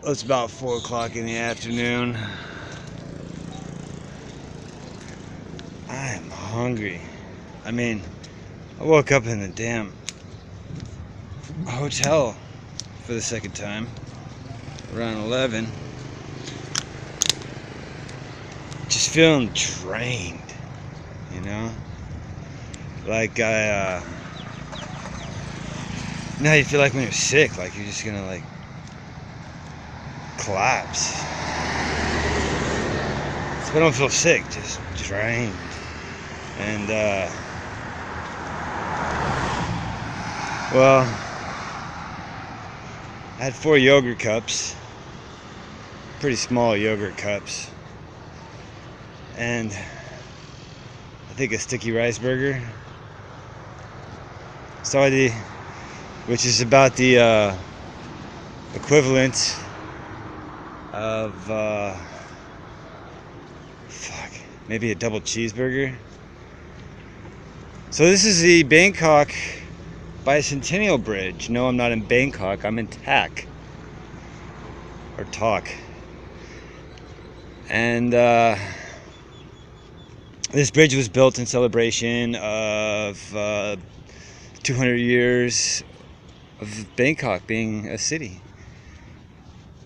It's about 4 o'clock in the afternoon. I am hungry. I mean, I woke up in the damn hotel for the second time around 11. Just feeling drained, you know? Like you know how you feel like when you're sick, like you're just gonna like collapse. So I don't feel sick, just drained. And well, I had 4 yogurt cups, pretty small yogurt cups, and I think a sticky rice burger. Which is about the equivalent of maybe a double cheeseburger. So this is the Bangkok Bicentennial Bridge. No, I'm not in Bangkok, I'm in Tak. Or Tak. And this bridge was built in celebration of 200 years of Bangkok being a city.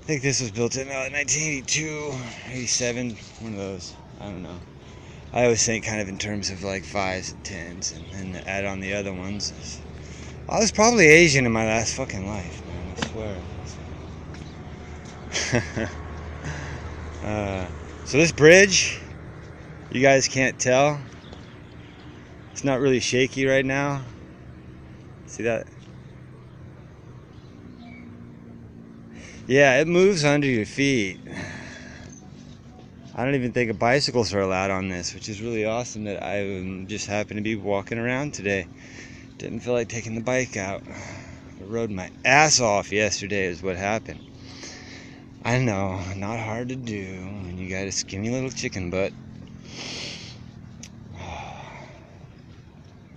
I think this was built in 1982, 87, one of those. I don't know. I always think kind of in terms of like 5s and 10s and add on the other ones. I was probably Asian in my last fucking life, man, I swear. So this bridge, you guys can't tell. It's not really shaky right now. See that? Yeah, it moves under your feet. I don't even think bicycles are allowed on this, which is really awesome that I just happened to be walking around today. Didn't feel like taking the bike out. I rode my ass off yesterday is what happened. I know, not hard to do when you got a skinny little chicken butt.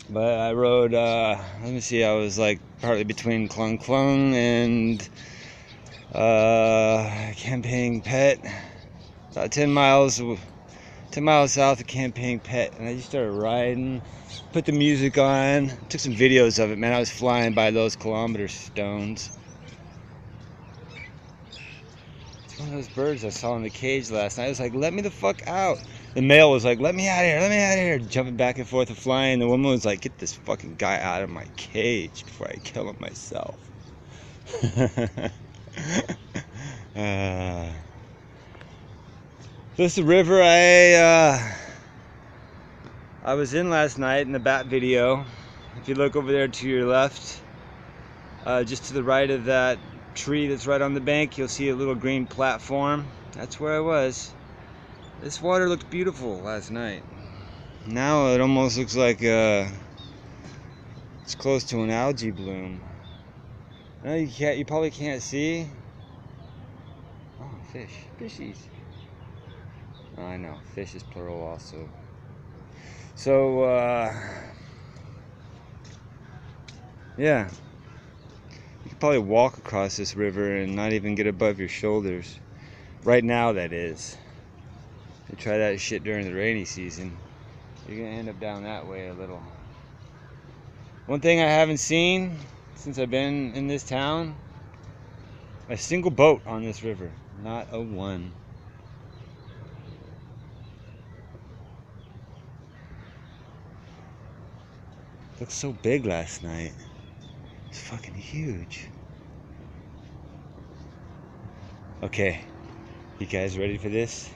But I rode, let me see, I was like partly between Klung Klung and Camping Pet. About 10 miles south of Camping Pet, and I just started riding, put the music on, took some videos of it, man. I was flying by those kilometer stones. It's one of those birds I saw in the cage last night. I was like, let me the fuck out. The male was like, let me out of here, jumping back and forth and flying. The woman was like, get this fucking guy out of my cage before I kill him myself. This is the river I was in last night in the bat video. If you look over there to your left, just to the right of that tree that's right on the bank, you'll see a little green platform. That's where I was. This water looked beautiful last night. Now it almost looks like it's close to an algae bloom. No, you probably can't see. Oh, fish, fishies. Oh, I know, fish is plural also. So, yeah. You could probably walk across this river and not even get above your shoulders. Right now, that is. You try that shit during the rainy season, you're gonna end up down that way a little. One thing I haven't seen since I've been in this town, a single boat on this river. Not a one. Looked so big last night. It's fucking huge. Okay, you guys ready for this?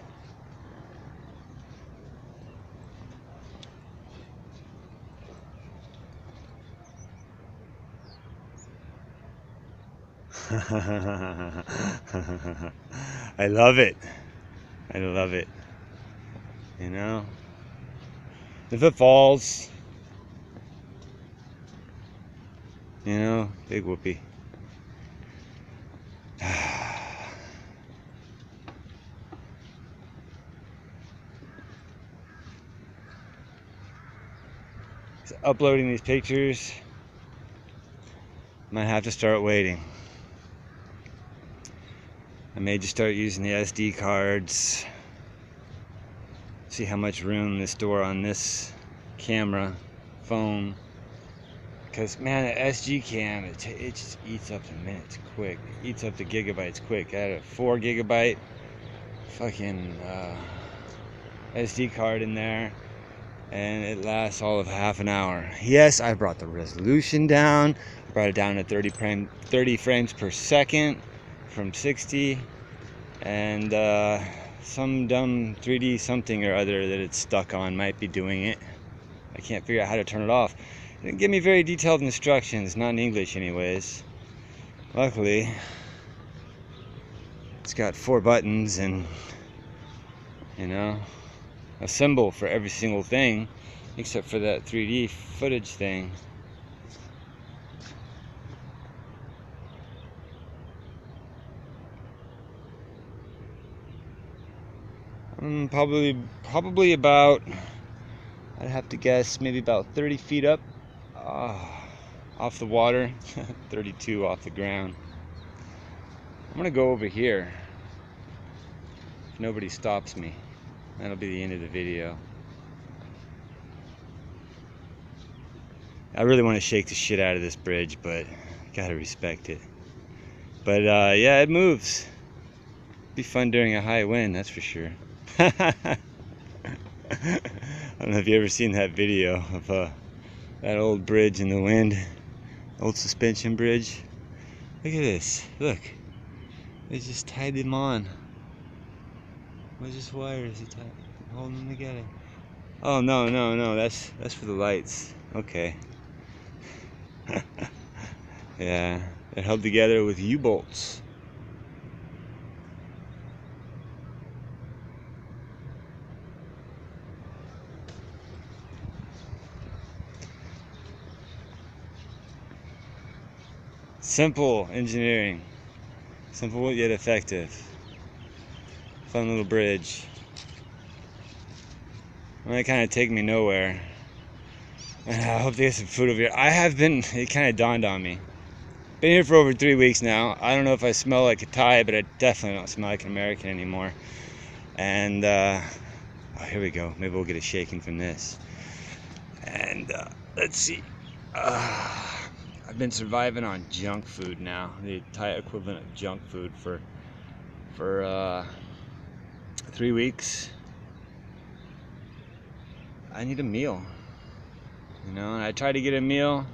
I love it. I love it. You know? If it falls, you know, big whoopee. So uploading these pictures, might have to start waiting. I may just start using the SD cards. See how much room to store on this camera, phone. Because man, the SG cam, it just eats up the minutes quick. It eats up the gigabytes quick. I had a 4 gigabyte fucking SD card in there, and it lasts all of half an hour. Yes, I brought the resolution down. I brought it down to 30 frames per second from 60, and some dumb 3D something or other that it's stuck on might be doing it. I can't figure out how to turn it off. It didn't give me very detailed instructions, not in English anyways. Luckily, it's got 4 buttons and, you know, a symbol for every single thing except for that 3D footage thing. Probably about, I'd have to guess, maybe about 30 feet up off the water, 32 off the ground. I'm gonna go over here if nobody stops me. That'll be the end of the video. I really want to shake the shit out of this bridge, but gotta respect it. But yeah, it moves. Be fun during a high wind, that's for sure. I don't know if you've ever seen that video of that old bridge in the wind, old suspension bridge. Look at this. Look, they just tied them on. What's this wires? He tied, holding them together. Oh no, that's for the lights. Okay. Yeah, they're held together with U-bolts. Simple engineering, simple yet effective. Fun little bridge. Well, it kind of take me nowhere. I hope they get some food over here. It kind of dawned on me. Been here for over 3 weeks now. I don't know if I smell like a Thai, but I definitely don't smell like an American anymore. And, oh, here we go. Maybe we'll get a shaking from this. And, let's see. I've been surviving on junk food now. The Thai equivalent of junk food for 3 weeks. I need a meal. You know, and I try to get a meal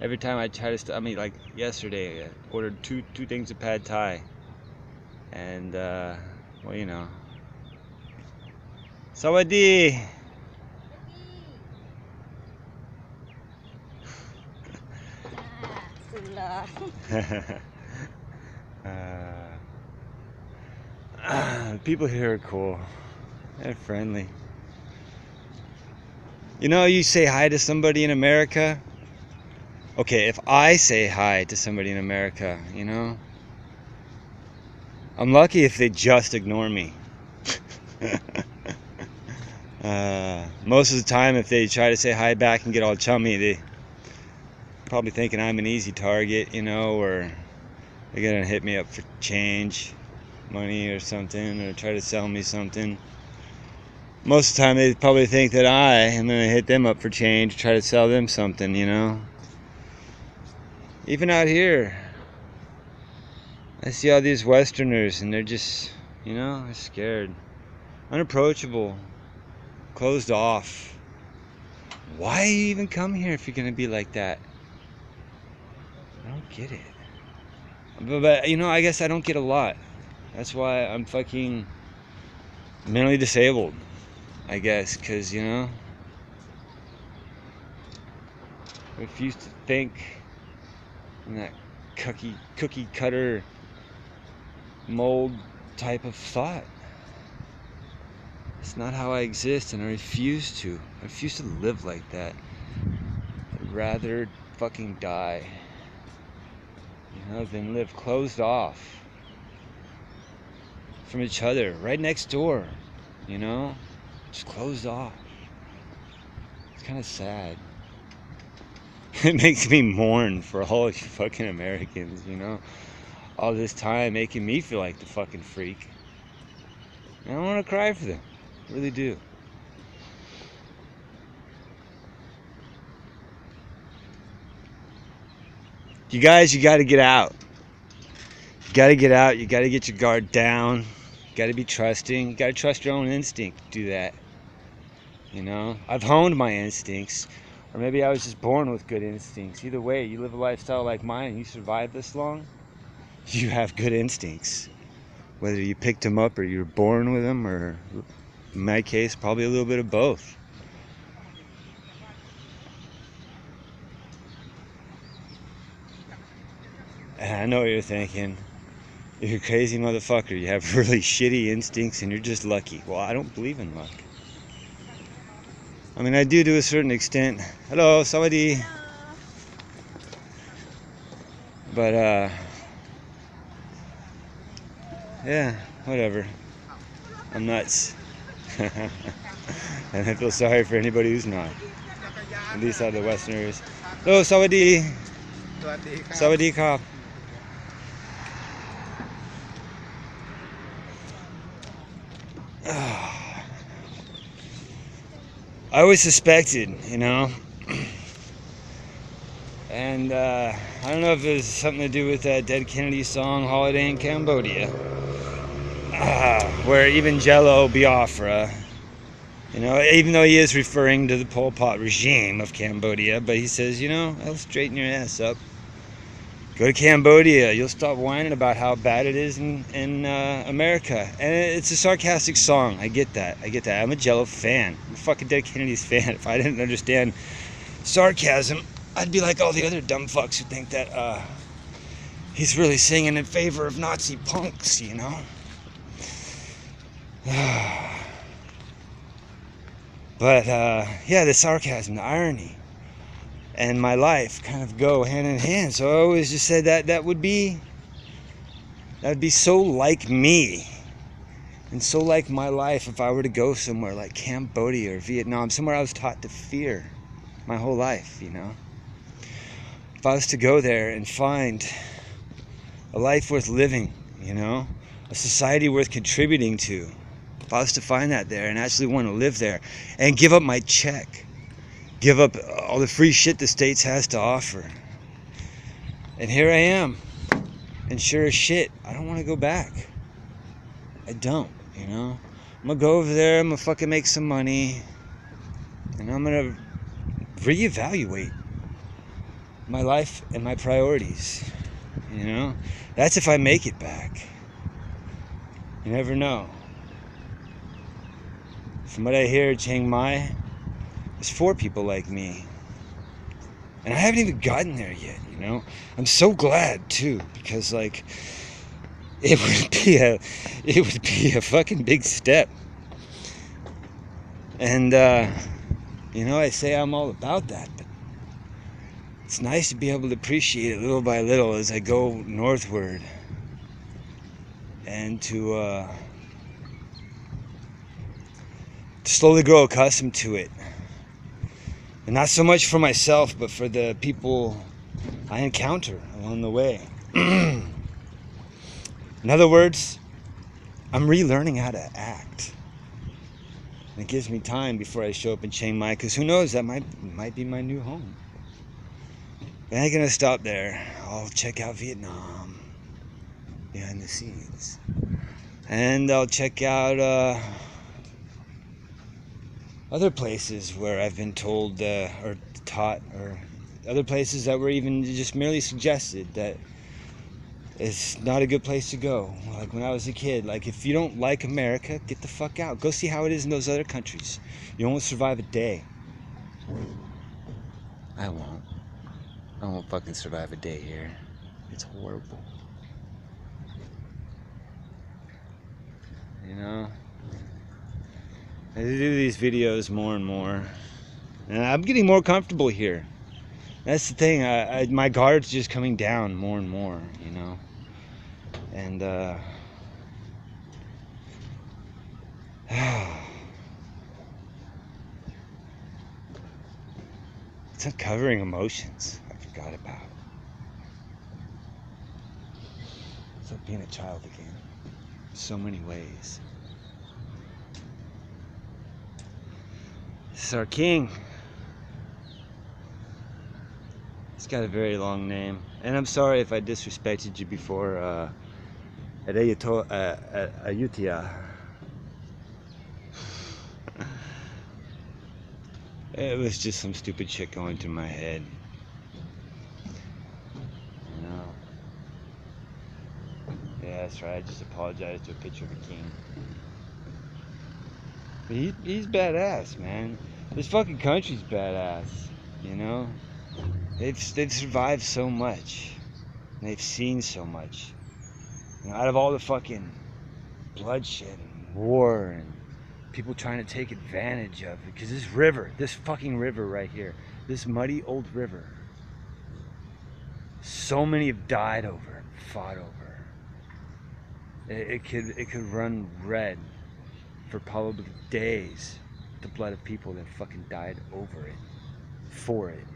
every time I try to. Like yesterday, I ordered two things of pad Thai, and well, you know, Sawadee. People here are cool. They're friendly. You know, you say hi to somebody in America. Okay, if I say hi to somebody in America, you know, I'm lucky if they just ignore me. Most of the time, if they try to say hi back and get all chummy, they probably thinking I'm an easy target, you know, or they're gonna hit me up for change, money or something, or try to sell me something. Most of the time they probably think that I am gonna hit them up for change, try to sell them something, you know. Even out here, I see all these Westerners and they're just, you know, they're scared, unapproachable, closed off. Why even come here if you're gonna be like that? I don't get it. But you know, I guess I don't get a lot. That's why I'm fucking mentally disabled, I guess, because, you know, I refuse to think in that cookie cutter mold type of thought. It's not how I exist, and I refuse to live like that. I'd rather fucking die, you know, than live closed off from each other, right next door, you know, just closed off. It's kind of sad. It makes me mourn for all you fucking Americans, you know. all this time making me feel like the fucking freak. And I want to cry for them. I really do. You guys, you got to get out. You got to get out. You got to get your guard down. You got to be trusting. You got to trust your own instinct to do that. You know, I've honed my instincts, or maybe I was just born with good instincts. Either way, you live a lifestyle like mine and you survive this long, you have good instincts. Whether you picked them up or you're born with them, or in my case, probably a little bit of both. And I know what you're thinking. You're a crazy motherfucker. You have really shitty instincts and you're just lucky. Well, I don't believe in luck. I mean, I do to a certain extent. Hello, sawadee. But, yeah, whatever. I'm nuts. And I feel sorry for anybody who's not. At least out of the Westerners. Hello, sawadee. Sawadee kap. I always suspected, you know, and I don't know if it was something to do with that Dead Kennedy song, Holiday in Cambodia, where even Jello Biafra, you know, even though he is referring to the Pol Pot regime of Cambodia, but he says, you know, I'll straighten your ass up. Go to Cambodia, you'll stop whining about how bad it is in America. And it's a sarcastic song, I get that. I'm a Jello fan. I'm a fucking Dead Kennedy's fan. If I didn't understand sarcasm, I'd be like all the other dumb fucks who think that he's really singing in favor of Nazi punks, you know? But, yeah, the sarcasm, the irony, and my life kind of go hand in hand. So I always just said that would be so like me and so like my life if I were to go somewhere like Cambodia or Vietnam, somewhere I was taught to fear my whole life, you know. If I was to go there and find a life worth living, you know, a society worth contributing to, if I was to find that there and actually want to live there and give up my check, give up all the free shit the States has to offer. And here I am. And sure as shit, I don't want to go back. I don't, you know. I'm going to go over there, I'm going to fucking make some money. And I'm going to reevaluate my life and my priorities. You know. That's if I make it back. You never know. From what I hear, Chiang Mai, there's 4 people like me. And I haven't even gotten there yet, you know? I'm so glad, too, because, like, it would be a fucking big step. And, you know, I say I'm all about that, but it's nice to be able to appreciate it little by little as I go northward. And to slowly grow accustomed to it. And not so much for myself, but for the people I encounter along the way. In other words, I'm relearning how to act. And it gives me time before I show up in Chiang Mai, because who knows, that might be my new home. But I ain't gonna stop there. I'll check out Vietnam behind the scenes. And I'll check out other places where I've been told or taught, or other places that were even just merely suggested that it's not a good place to go. Like when I was a kid, like if you don't like America, get the fuck out. Go see how it is in those other countries. You won't survive a day. I won't fucking survive a day here. It's horrible. You know? I do these videos more and more, and I'm getting more comfortable here. That's the thing. My guard's just coming down more and more, you know. And it's uncovering emotions I forgot about. being a child again. So many ways. This is our king. He's got a very long name. And I'm sorry if I disrespected you before at Ayutthaya. It was just some stupid shit going through my head. You know? Yeah, that's right. I just apologized to a picture of a king. But he's badass, man. This fucking country's badass. You know? They've survived so much. And they've seen so much. You know, out of all the fucking bloodshed and war and people trying to take advantage of it, because this fucking river right here, this muddy old river, so many have died over and fought over. It could run red for probably days, the blood of people that fucking died over it, for it.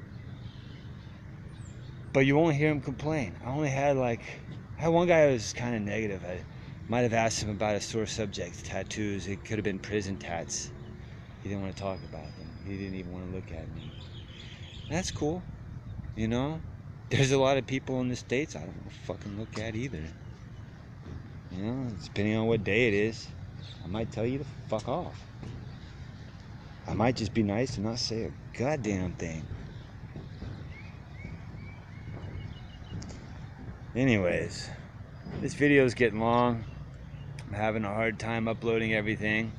But you won't hear him complain. I had one guy who was kind of negative. I might have asked him about a sore subject, tattoos. It could have been prison tats. He didn't want to talk about them. He didn't even want to look at me. That's cool. You know? There's a lot of people in the States I don't want to fucking look at either. You know? Depending on what day it is, I might tell you to fuck off. I might just be nice and not say a goddamn thing. Anyways, this video is getting long. I'm having a hard time uploading everything.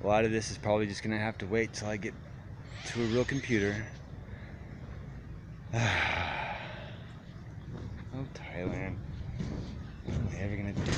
A lot of this is probably just gonna have to wait till I get to a real computer. Oh, Thailand. What am I ever gonna do?